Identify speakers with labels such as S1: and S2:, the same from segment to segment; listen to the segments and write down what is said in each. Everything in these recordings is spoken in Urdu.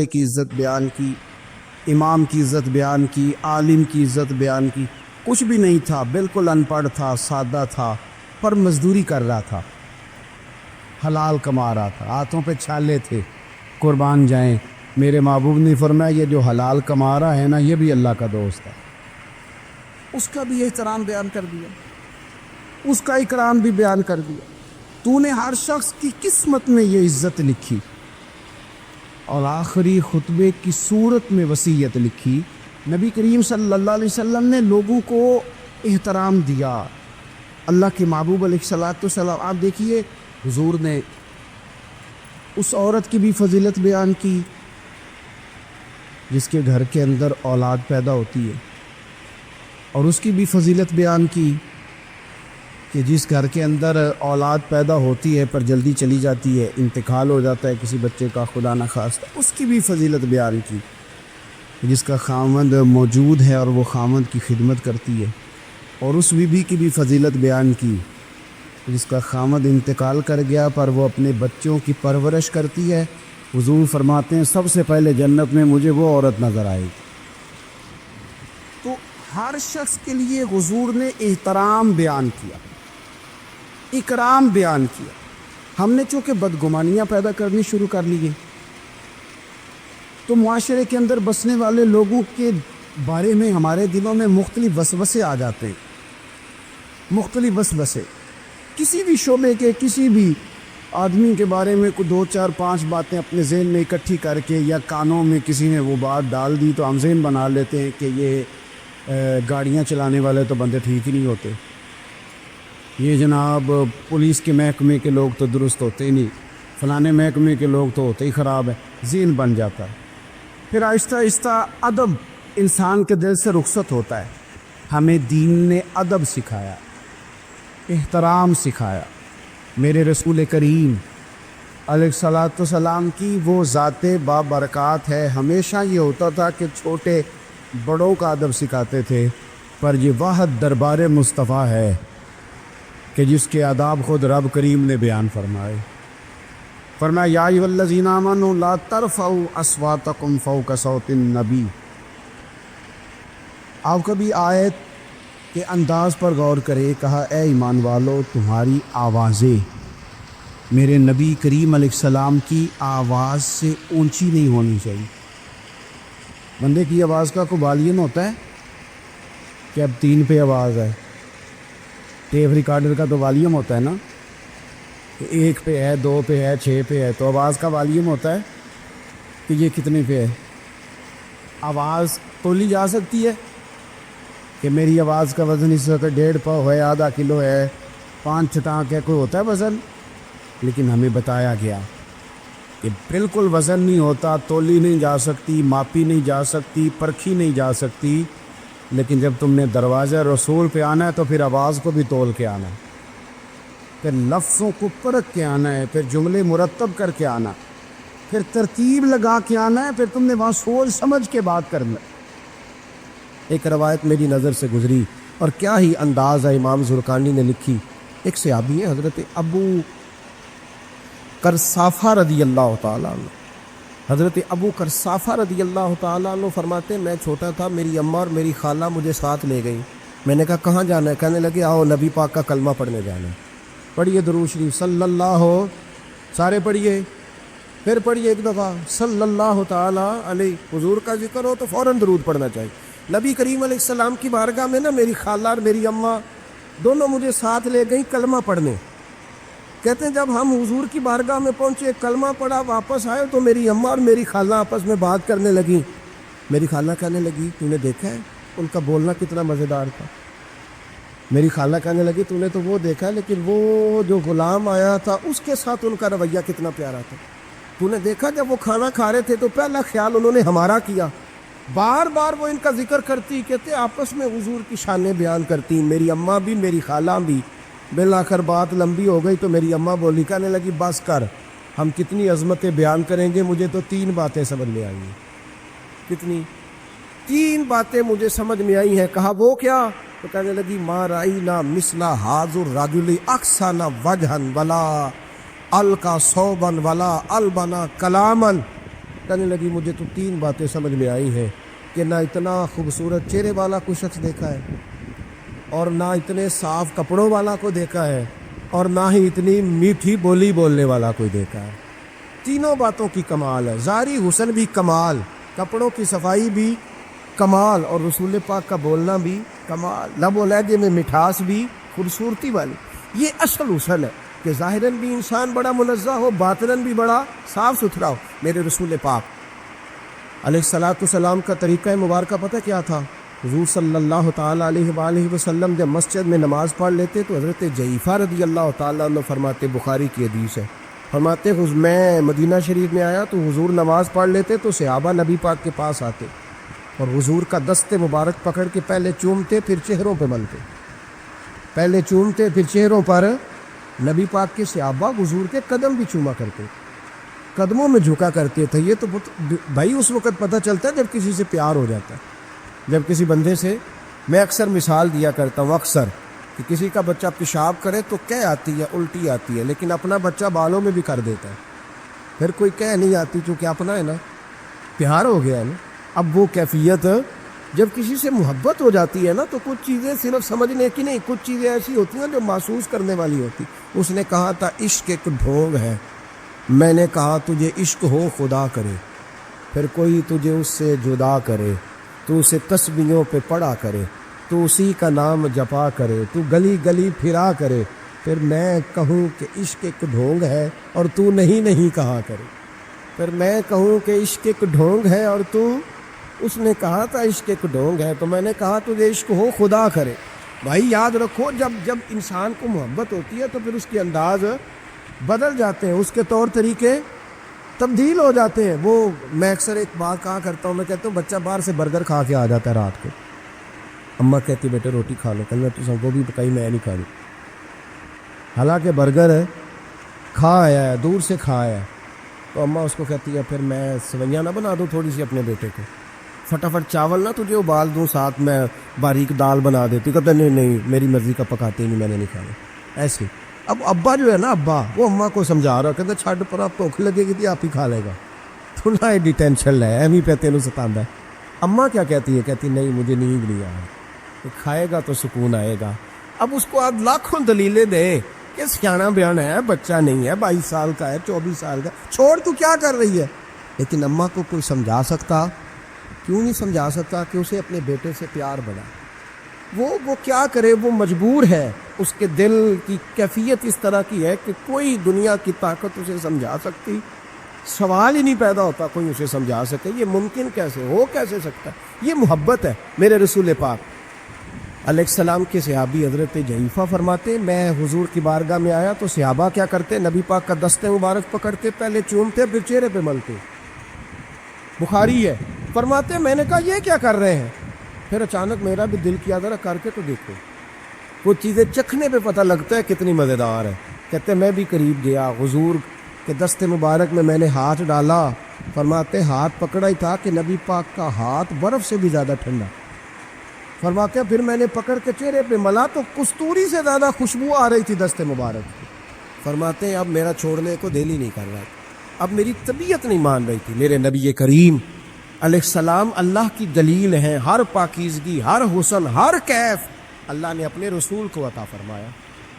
S1: کی عزت بیان کی، امام کی عزت بیان کی، عالم کی عزت بیان کی. کچھ بھی نہیں تھا، بالکل ان پڑھ تھا، سادہ تھا، پر مزدوری کر رہا تھا، حلال کما رہا تھا، ہاتھوں پہ چھالے تھے. قربان جائیں، میرے محبوب نے فرمایا یہ جو حلال کما رہا ہے نا، یہ بھی اللہ کا دوست ہے. اس کا بھی احترام بیان کر دیا، اس کا اکرام بھی بیان کر دیا. تو نے ہر شخص کی قسمت میں یہ عزت لکھی اور آخری خطبے کی صورت میں وصیت لکھی. نبی کریم صلی اللہ علیہ وسلم نے لوگوں کو احترام دیا. اللہ کے محبوب علیہ الصلوۃ والسلام، آپ دیکھیے حضور نے اس عورت کی بھی فضیلت بیان کی جس کے گھر کے اندر اولاد پیدا ہوتی ہے، اور اس کی بھی فضیلت بیان کی کہ جس گھر کے اندر اولاد پیدا ہوتی ہے پر جلدی چلی جاتی ہے، انتقال ہو جاتا ہے کسی بچے کا خدا نخواستہ، اس کی بھی فضیلت بیان کی. جس کا خامند موجود ہے اور وہ خامند کی خدمت کرتی ہے. اور اس بیوی کی بھی فضیلت بیان کی جس کا خامند انتقال کر گیا پر وہ اپنے بچوں کی پرورش کرتی ہے. حضور فرماتے ہیں سب سے پہلے جنت میں مجھے وہ عورت نظر آئے گی. تو ہر شخص کے لیے حضور نے احترام بیان کیا، اکرام بیان کیا. ہم نے چونکہ بدگمانیاں پیدا کرنی شروع کر لی ہیں تو معاشرے کے اندر بسنے والے لوگوں کے بارے میں ہمارے دلوں میں مختلف وسوسے آ جاتے ہیں. مختلف وسوسے کسی بھی شعبے کے کسی بھی آدمی کے بارے میں کوئی 2 4 5 باتیں اپنے ذہن میں اکٹھی کر کے یا کانوں میں کسی نے وہ بات ڈال دی تو ہم ذہن بنا لیتے ہیں کہ یہ گاڑیاں چلانے والے تو بندے ٹھیک ہی نہیں ہوتے، یہ جناب پولیس کے محکمے کے لوگ تو درست ہوتے ہی نہیں، فلانے محکمے کے لوگ تو ہوتے ہی خراب ہے. ذہن بن جاتا ہے. پھر آہستہ آہستہ ادب انسان کے دل سے رخصت ہوتا ہے. ہمیں دین نے ادب سکھایا، احترام سکھایا. میرے رسول کریم علیہ الصلوۃ والسلام کی وہ ذات بابرکات ہے. ہمیشہ یہ ہوتا تھا کہ چھوٹے بڑوں کا ادب سکھاتے تھے، پر یہ واحد دربار مصطفیٰ ہے کہ جس کے آداب خود رب کریم نے بیان فرمائے. فرمایا یا ایھا الذین آمنوا لا ترفعوا اصواتکم فوق صوت النبی. آپ کبھی آیت کے انداز پر غور کرے، کہا اے ایمان والو تمہاری آوازیں میرے نبی کریم علیہ السلام کی آواز سے اونچی نہیں ہونی چاہیے. بندے کی آواز کا کوئی والیوم ہوتا ہے کہ اب 3 پہ آواز ہے. ٹیپ ریکارڈر کا تو والیوم ہوتا ہے نا، 1 پہ ہے، 2 پہ ہے، 6 پہ ہے. تو آواز کا والیوم ہوتا ہے کہ یہ کتنے پہ ہے. آواز تولی جا سکتی ہے کہ میری آواز کا وزن اس وقت 1.5 پاؤ ہے، آدھا کلو ہے، 5 چھٹانک ہے، کوئی ہوتا ہے وزن؟ لیکن ہمیں بتایا گیا کہ بالکل وزن نہیں ہوتا، تولی نہیں جا سکتی، ماپی نہیں جا سکتی، پرکھی نہیں جا سکتی. لیکن جب تم نے دروازہ رسول پہ آنا ہے تو پھر آواز کو بھی تول کے آنا ہے، پھر لفظوں کو پرکھ کے آنا ہے، پھر جملے مرتب کر کے آنا، پھر ترتیب لگا کے آنا ہے، پھر تم نے وہاں سوچ سمجھ کے بات کرنا. ایک روایت میری نظر سے گزری اور کیا ہی انداز ہے، امام زرقانی نے لکھی. ایک صحابی ہیں حضرت ابو قرصافہ رضی اللہ تعالیٰ عنہ. حضرت ابو قرصافہ رضی اللہ تعالیٰ عنہ فرماتے ہیں میں چھوٹا تھا، میری اماں اور میری خالہ مجھے ساتھ لے گئی. میں نے کہا کہاں جانا ہے؟ کہنے لگے آؤ نبی پاک کا کلمہ پڑھنے جانا ہے. پڑھیے درود شریف صلی اللہ، سارے پڑھیے، پھر پڑھیے ایک دفعہ صلی اللہ تعالیٰ علیہ. حضور کا ذکر ہو تو فوراً درود پڑھنا چاہیے. نبی کریم علیہ السلام کی بارگاہ میں نا میری خالہ اور میری اماں دونوں مجھے ساتھ لے گئیں کلمہ پڑھنے. کہتے ہیں جب ہم حضور کی بارگاہ میں پہنچے، کلمہ پڑھا، واپس آئے تو میری اماں اور میری خالہ آپس میں بات کرنے لگیں. میری خالہ کہنے لگی تو نے دیکھا ہے ان کا بولنا کتنا مزیدار تھا. میری خالہ کہنے لگی تو نے تو وہ دیکھا ہے لیکن وہ جو غلام آیا تھا اس کے ساتھ ان کا رویہ کتنا پیارا تھا. تو نے دیکھا جب وہ کھانا کھا رہے تھے تو پہلا خیال انہوں نے ہمارا کیا. بار بار وہ ان کا ذکر کرتی، کہتے آپس میں حضور کی شانیں بیان کرتی، میری اماں بھی میری خالہ بھی. بالآخر بات لمبی ہو گئی تو میری اماں بولی، کہنے لگی بس کر، ہم کتنی عظمتیں بیان کریں گے، مجھے تو 3 باتیں سمجھ میں آئی ہیں. کتنی؟ 3 باتیں مجھے سمجھ میں آئی ہیں. کہا وہ کیا؟ تو کہنے لگی ما رأینا مثل ھذا الرجل احسن وجھا ولا القى ثوبا ولا البنا کلاما.
S2: کہنے لگی مجھے تو 3 باتیں سمجھ میں آئی ہیں کہ نہ اتنا خوبصورت چہرے والا کوئی شخص دیکھا ہے، اور نہ اتنے صاف کپڑوں والا کو دیکھا ہے، اور نہ ہی اتنی میٹھی بولی بولنے والا کوئی دیکھا ہے۔ تینوں باتوں کی کمال ہے، ظاہری حسن بھی کمال، کپڑوں کی صفائی بھی کمال، اور رسول پاک کا بولنا بھی کمال، لب و لہجے میں مٹھاس بھی خوبصورتی والی۔ یہ اصل حسن ہے کہ ظاہراً بھی انسان بڑا منزہ ہو، باطناً بھی بڑا صاف ستھرا ہو۔ میرے رسول پاک علیہ الصلاۃ والسلام کا طریقہ مبارکہ پتہ کیا تھا؟ حضور صلی اللہ تعالیٰ علیہ وآلہ وسلم جب مسجد میں نماز پڑھ لیتے تو حضرت جعفہ رضی اللہ تعالیٰ عنہ فرماتے، بخاری کی حدیث ہے، فرماتے میں مدینہ شریف میں آیا تو حضور نماز پڑھ لیتے تو صحابہ نبی پاک کے پاس آتے اور حضور کا دست مبارک پکڑ کے پہلے چومتے پھر چہروں پہ ملتے، پہلے چومتے پھر چہروں پر۔ نبی پاک کے صحابہ حضور کے قدم بھی چوما کرتے، قدموں میں جھکا کرتے تھے۔ یہ تو بھائی اس وقت پتہ چلتا ہے جب کسی سے پیار ہو جاتا ہے، جب کسی بندے سے، میں اکثر مثال دیا کرتا ہوں اکثر کہ کسی کا بچہ پیشاب کرے تو کہہ آتی ہے، الٹی آتی ہے، لیکن اپنا بچہ بالوں میں بھی کر دیتا ہے، پھر کوئی کہہ نہیں آتی چونکہ اپنا ہے نا، پیار ہو گیا ہے نا۔ اب وہ کیفیت جب کسی سے محبت ہو جاتی ہے نا تو کچھ چیزیں صرف سمجھنے کی نہیں، کچھ چیزیں ایسی ہوتی ہیں جو محسوس کرنے والی ہوتی۔ اس نے کہا تھا عشق ایک ڈھونگ ہے، میں نے کہا تجھے عشق ہو خدا کرے، پھر کوئی تجھے اس سے جدا کرے، تو اسے تسبیحوں پہ پڑا کرے، تو اسی کا نام جپا کرے، تو گلی گلی پھرا کرے، پھر میں کہوں کہ عشق ایک ڈھونگ ہے اور تو نہیں کہا کرے، پھر میں کہوں کہ عشق ایک ڈھونگ ہے اور تو، اس نے کہا تھا عشق ایک ڈھونگ ہے تو میں نے کہا تجھے عشق ہو خدا کرے۔ بھائی یاد رکھو جب انسان کو محبت ہوتی ہے تو پھر اس کے انداز بدل جاتے ہیں، اس کے طور طریقے تبدیل ہو جاتے ہیں۔ وہ میں اکثر ایک بات کہا کرتا ہوں، میں کہتا ہوں بچہ باہر سے برگر کھا کے آ جاتا ہے رات کو، اماں کہتی بیٹے روٹی کھا لو، کہنا تو سب کو بھی پکائی میں نہیں کھانی، حالانکہ برگر کھا آیا ہے، دور سے کھا آیا ہے، تو اماں اس کو کہتی ہے پھر میں سوئیاں نہ بنا دوں تھوڑی سی اپنے بیٹے کو، فٹافٹ چاول نہ تجھے ابال دوں، ساتھ میں باریک دال بنا دیتی، کہتا نہیں میری مرضی کا پکاتے نہیں، میں نے نہیں کھانا ایسے۔ اب ابا جو ہے نا، ابا وہ اماں کو سمجھا رہا، کہتا چھڈ پر، آپ بھوک لگے گی تھی آپ ہی کھا لے گا، تو نہ ایڈی ٹینشن ہے، ایویں پہ تینوں ستاندا ہے۔ اماں کیا کہتی ہے؟ کہتی نہیں مجھے نیند نہیں آ رہی، کھائے گا تو سکون آئے گا۔ اب اس کو آپ لاکھوں دلیلیں دے کہ سیاںا بیان ہے، بچہ نہیں ہے، 22 سال کا ہے، 24 سال کا، چھوڑ تو کیا کر رہی ہے؟ لیکن اماں کو کوئی سمجھا سکتا؟ کیوں نہیں سمجھا سکتا کہ اسے اپنے بیٹے سے پیار بڑھا؟ وہ کیا کرے، وہ مجبور ہے، اس کے دل کی کیفیت اس طرح کی ہے کہ کوئی دنیا کی طاقت اسے سمجھا سکتی، سوال ہی نہیں پیدا ہوتا کوئی اسے سمجھا سکے، یہ ممکن کیسے ہو، کیسے سکتا ہے؟ یہ محبت ہے۔ میرے رسول پاک علیہ السلام کے صحابی حضرت جعفہ فرماتے میں حضور کی بارگاہ میں آیا تو صحابہ کیا کرتے، نبی پاک کا دست مبارک پکڑتے، پہلے چومتے پھر چہرے پہ ملتے، بخاری ہے۔ فرماتے میں نے کہا یہ کیا کر رہے ہیں؟ پھر اچانک میرا بھی دل کیا ذرا کر کے تو دیکھو، وہ چیزیں چکھنے پہ پتہ لگتا ہے کتنی مزیدار ہے۔ کہتے میں بھی قریب گیا، حضور کے دست مبارک میں نے ہاتھ ڈالا، فرماتے ہاتھ پکڑا ہی تھا کہ نبی پاک کا ہاتھ برف سے بھی زیادہ ٹھنڈا، فرماتے پھر میں نے پکڑ کے چہرے پہ ملا تو کستوری سے زیادہ خوشبو آ رہی تھی دست مبارک کی۔ فرماتے اب میرا چھوڑنے کو دل ہی نہیں کر رہا، اب میری طبیعت نہیں مان رہی تھی۔ میرے نبی کریم علیہ السلام اللہ کی دلیل ہیں، ہر پاکیزگی، ہر حسن، ہر کیف اللہ نے اپنے رسول کو عطا فرمایا۔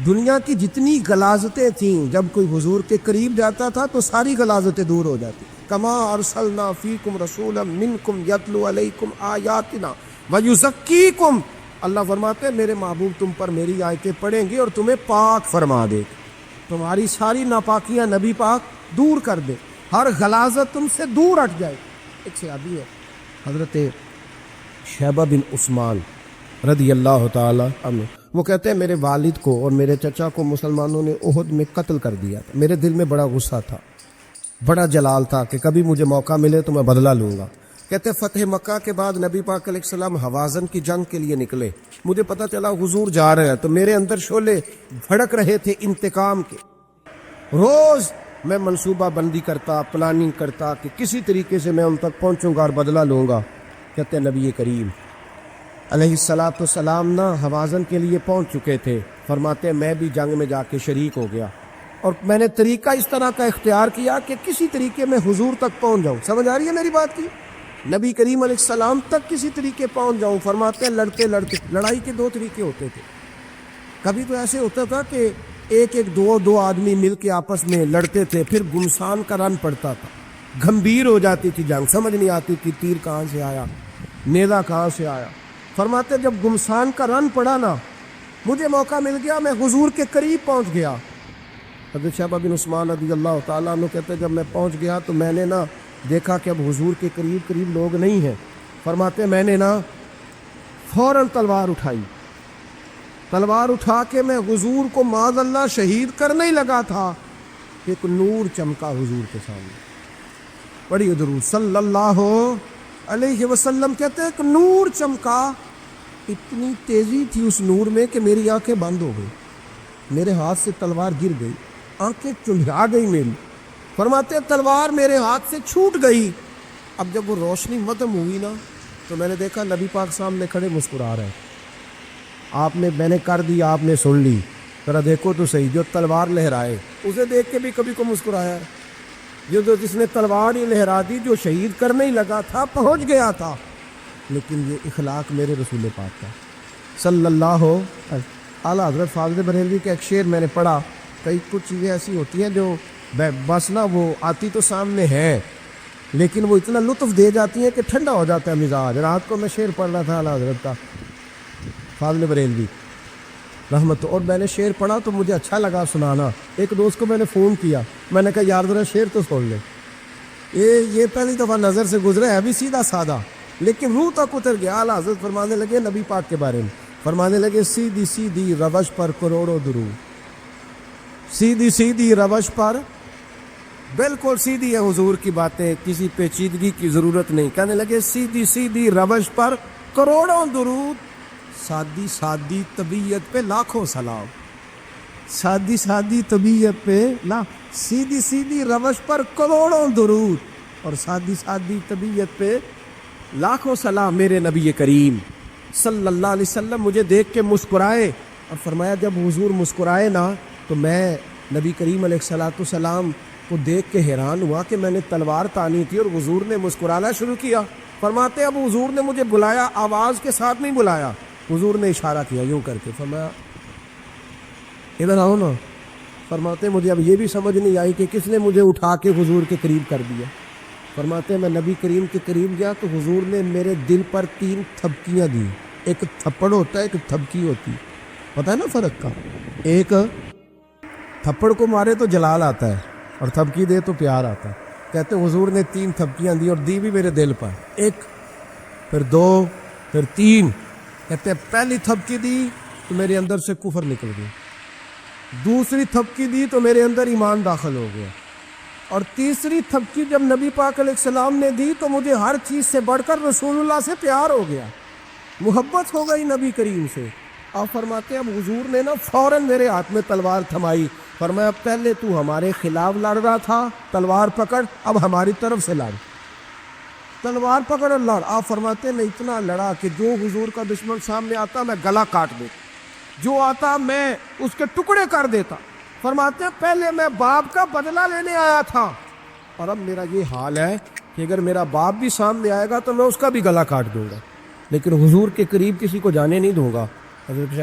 S2: دنیا کی جتنی غلاظتیں تھیں جب کوئی حضور کے قریب جاتا تھا تو ساری غلاظتیں دور ہو جاتی۔ کما ارسلنا فیکم رسولا منکم یتلو علیکم آیاتنا ویزکیکم، اللہ فرماتے ہیں میرے محبوب تم پر میری آیتیں پڑھیں گے اور تمہیں پاک فرما دے، تمہاری ساری ناپاکیاں نبی پاک دور کر دے، ہر غلاظت تم سے دور ہٹ جائے۔ ایک صحابی ہے حضرت شیبہ بن عثمان رضی اللہ تعالی عنہ، وہ کہتے ہیں میرے والد کو اور میرے چچا کو مسلمانوں نے احد میں قتل کر دیا تھا، میرے دل میں بڑا غصہ تھا، بڑا جلال تھا کہ کبھی مجھے موقع ملے تو میں بدلہ لوں گا۔ کہتے فتح مکہ کے بعد نبی پاک علیہ السلام حوازن کی جنگ کے لیے نکلے، مجھے پتہ چلا حضور جا رہے ہیں تو میرے اندر شعلے بھڑک رہے تھے انتقام کے۔ روز میں منصوبہ بندی کرتا، پلاننگ کرتا کہ کسی طریقے سے میں ان تک پہنچوں گا اور بدلہ لوں گا۔ کہتے ہیں نبی کریم علیہ السلام حوازن کے لیے پہنچ چکے تھے، فرماتے ہیں میں بھی جنگ میں جا کے شریک ہو گیا۔ اور میں نے طریقہ اس طرح کا اختیار کیا کہ کسی طریقے میں حضور تک پہنچ جاؤں. سمجھ آ رہی ہے میری بات کی؟ نبی کریم علیہ السلام تک کسی طریقے پہنچ جاؤں. فرماتے ہیں لڑتے لڑتے. لڑائی کے دو طریقے ہوتے تھے. کبھی تو ایسے ہوتا تھا کہ ایک دو آدمی مل کے آپس میں لڑتے تھے, پھر گمسان کا رن پڑتا تھا, گھمبیر ہو جاتی تھی جنگ, سمجھ نہیں آتی تھی تیر کہاں سے آیا, نیزہ کہاں سے آیا. فرماتے جب گمسان کا رن پڑا نا, مجھے موقع مل گیا, میں حضور کے قریب پہنچ گیا. حضرت شہبہ بن عثمان رضی اللہ تعالیٰ عنہ کہتے جب میں پہنچ گیا تو میں نے نا دیکھا کہ اب حضور کے قریب لوگ نہیں ہیں. فرماتے میں نے نا فوراً تلوار اٹھائی. تلوار اٹھا کے میں حضور کو معاذ اللہ شہید کرنے ہی لگا تھا, ایک نور چمکا حضور کے سامنے. پڑھیے درود صلی اللہ علیہ وسلم. کہتے ایک نور چمکا, اتنی تیزی تھی اس نور میں کہ میری آنکھیں بند ہو گئی, میرے ہاتھ سے تلوار گر گئی, آنکھیں چندھا گئی میری. فرماتے تلوار میرے ہاتھ سے چھوٹ گئی. اب جب وہ روشنی ختم ہوئی نا تو میں نے دیکھا نبی پاک سامنے کھڑے مسکرا رہے ہیں. میں نے کر دی, آپ نے سن لی, ذرا دیکھو تو صحیح. جو تلوار لہرائے اسے دیکھ کے بھی کبھی کو مسکرایا, جس نے تلوار ہی لہرا دی, جو شہید کرنے ہی لگا تھا, پہنچ گیا تھا. لیکن یہ اخلاق میرے رسول پاک کا صلی اللہ اعلیٰ حضرت فاضل بریلوی کا ایک شعر میں نے پڑھا. کئی کچھ چیزیں ایسی ہوتی ہیں جو بس نا وہ آتی تو سامنے ہے, لیکن وہ اتنا لطف دے جاتی ہیں کہ ٹھنڈا ہو جاتا ہے مزاج. رات کو میں شعر پڑھ رہا تھا اعلیٰ حضرت کا فاضل بریلوی رحمت, اور میں نے شعر پڑھا تو مجھے اچھا لگا سنانا. ایک دوست کو میں نے فون کیا, میں نے کہا یار ذرا شعر تو سن لے. یہ پہلی دفعہ نظر سے گزرا ہے بھی سیدھا سادہ, لیکن روح تک اتر گیا. اعلیٰ حضرت فرمانے لگے نبی پاک کے بارے میں, فرمانے لگے سیدھی سیدھی روش پر کروڑوں درود. سیدھی سیدھی روش پر بالکل سیدھی ہے حضور کی باتیں, کسی پیچیدگی کی ضرورت نہیں. کہنے لگے سیدھی سیدھی روش پر کروڑوں درود, سادی سادی طبیعت پہ لاکھوں سلام. سادی سادی طبیعت پہ سیدھی سیدھی روش پر کروڑوں درود, اور سادی سادی طبیعت پہ لاکھوں سلام. میرے نبی کریم صلی اللہ علیہ وسلم مجھے دیکھ کے مسکرائے, اور فرمایا جب حضور مسکرائے نا تو میں نبی کریم علیہ الصلوۃ والسلام کو دیکھ کے حیران ہوا کہ میں نے تلوار تانی تھی اور حضور نے مسکرانا شروع کیا. فرماتے اب حضور نے مجھے بلایا, آواز کے ساتھ نہیں بلایا, حضور نے اشارہ کیا یوں کر کے, فرمایا ادھر آؤ نا. فرماتے مجھے اب یہ بھی سمجھ نہیں آئی کہ کس نے مجھے اٹھا کے حضور کے قریب کر دیا. فرماتے میں نبی کریم کے قریب گیا تو حضور نے میرے دل پر 3 تھپکیاں دی. ایک تھپڑ ہوتا ہے, ایک تھپکی ہوتی, پتہ ہے نا فرق کا. ایک تھپڑ کو مارے تو جلال آتا ہے, اور تھپکی دے تو پیار آتا ہے. کہتے حضور نے 3 تھپکیاں دی, اور دی بھی میرے دل پر, 1 پھر 2 پھر 3. کہتے پہلی تھپکی دی تو میرے اندر سے کفر نکل گیا, دوسری تھپکی دی تو میرے اندر ایمان داخل ہو گیا, اور تیسری تھپکی جب نبی پاک علیہ السلام نے دی تو مجھے ہر چیز سے بڑھ کر رسول اللہ سے پیار ہو گیا, محبت ہو گئی نبی کریم سے. آپ فرماتے اب حضور نے نا فوراً میرے ہاتھ میں تلوار تھمائی. فرمایا پہلے تو ہمارے خلاف لڑ رہا تھا, تلوار پکڑ, اب ہماری طرف سے لڑ, تلوار پکڑ اور لڑ. آپ فرماتے میں اتنا لڑا کہ جو حضور کا دشمن سامنے آتا میں گلا کاٹ دیتا, جو آتا میں اس کے ٹکڑے کر دیتا. فرماتے پہلے میں باپ کا بدلہ لینے آیا تھا, اور اب میرا یہ حال ہے کہ اگر میرا باپ بھی سامنے آئے گا تو میں اس کا بھی گلا کاٹ دوں گا, لیکن حضور کے قریب کسی کو جانے نہیں دوں گا. حضرت